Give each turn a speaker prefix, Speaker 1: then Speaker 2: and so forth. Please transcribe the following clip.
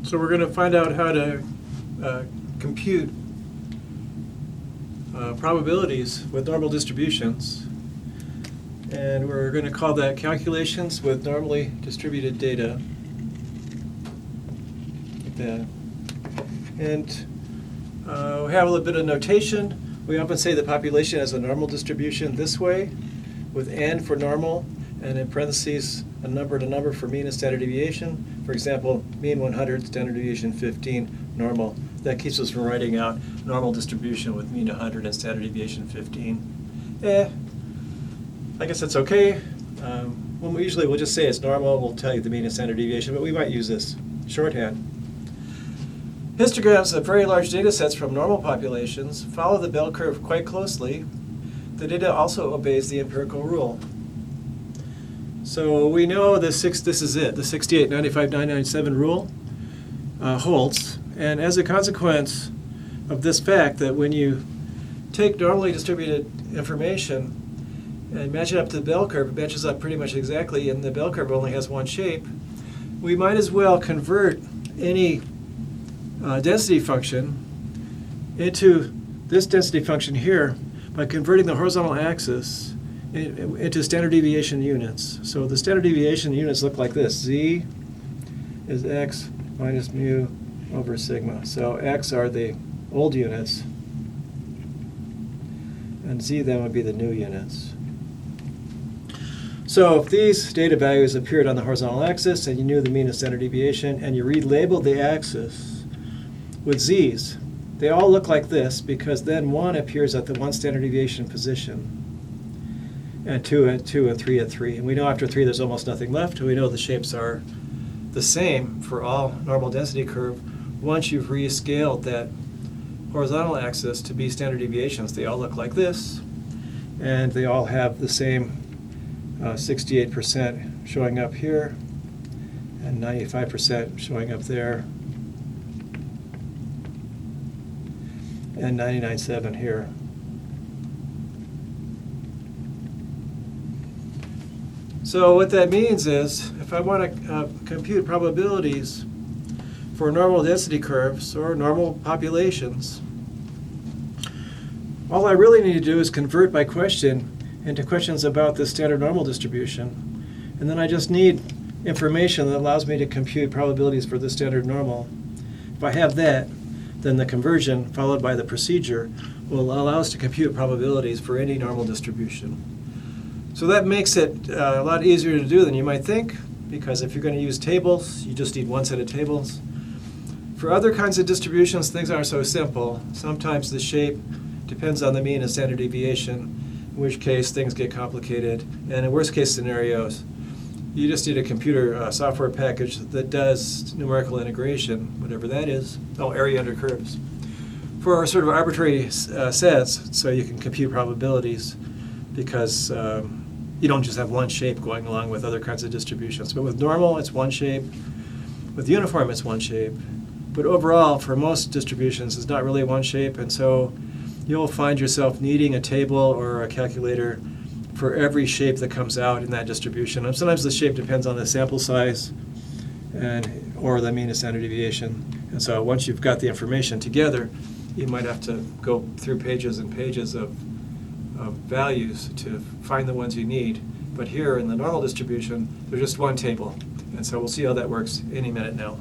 Speaker 1: So we're going to find out how to compute probabilities with normal distributions. And we're going to call that calculations with normally distributed data. Like that. And we have a little bit of notation. We often say the population has a normal distribution this way, with n for normal, and in parentheses a number and a number for mean and standard deviation. For example, mean 100, standard deviation 15, normal. That keeps us from writing out normal distribution with mean 100 and standard deviation 15. I guess that's okay. When usually we'll just say it's normal, we'll tell you the mean and standard deviation, but we might use this shorthand. Histograms of very large data sets from normal populations follow the bell curve quite closely. The data also obeys the empirical rule. So we know this is it, the 68, 95, 997 rule holds. And as a consequence of this fact that when you take normally distributed information and match it up to the bell curve, it matches up pretty much exactly, and the bell curve only has one shape, we might as well convert any density function into this density function here by converting the horizontal axis into standard deviation units. So the standard deviation units look like this. Z is x minus mu over sigma. So x are the old units, and z then would be the new units. So if these data values appeared on the horizontal axis and you knew the mean and standard deviation and you relabeled the axis with z's, they all look like this because then 1 appears at the 1 standard deviation position and 2 at 2 and 3 at 3. And we know after 3 there's almost nothing left. We know the shapes are the same for all normal density curve. Once you've rescaled that horizontal axis to be standard deviations, they all look like this, and they all have the same 68% showing up here and 95% showing up there and 99.7 here. So what that means is if I want to compute probabilities for normal density curves or normal populations, all I really need to do is convert my question into questions about the standard normal distribution. And then I just need information that allows me to compute probabilities for the standard normal. If I have that, then the conversion followed by the procedure will allow us to compute probabilities for any normal distribution. So that makes it a lot easier to do than you might think, because if you're going to use tables, you just need one set of tables. For other kinds of distributions, things aren't so simple. Sometimes the shape depends on the mean and standard deviation, in which case things get complicated. And in worst case scenarios, you just need a computer software package that does numerical integration, whatever that is. Area under curves. For sort of arbitrary sets, so you can compute probabilities, because you don't just have one shape going along with other kinds of distributions. But with normal, it's one shape. With uniform, it's one shape. But overall, for most distributions, it's not really one shape, and so you'll find yourself needing a table or a calculator for every shape that comes out in that distribution. And sometimes the shape depends on the sample size or the mean and standard deviation. And so once you've got the information together, you might have to go through pages and pages of values to find the ones you need. But here in the normal distribution, there's just one table. And so we'll see how that works any minute now.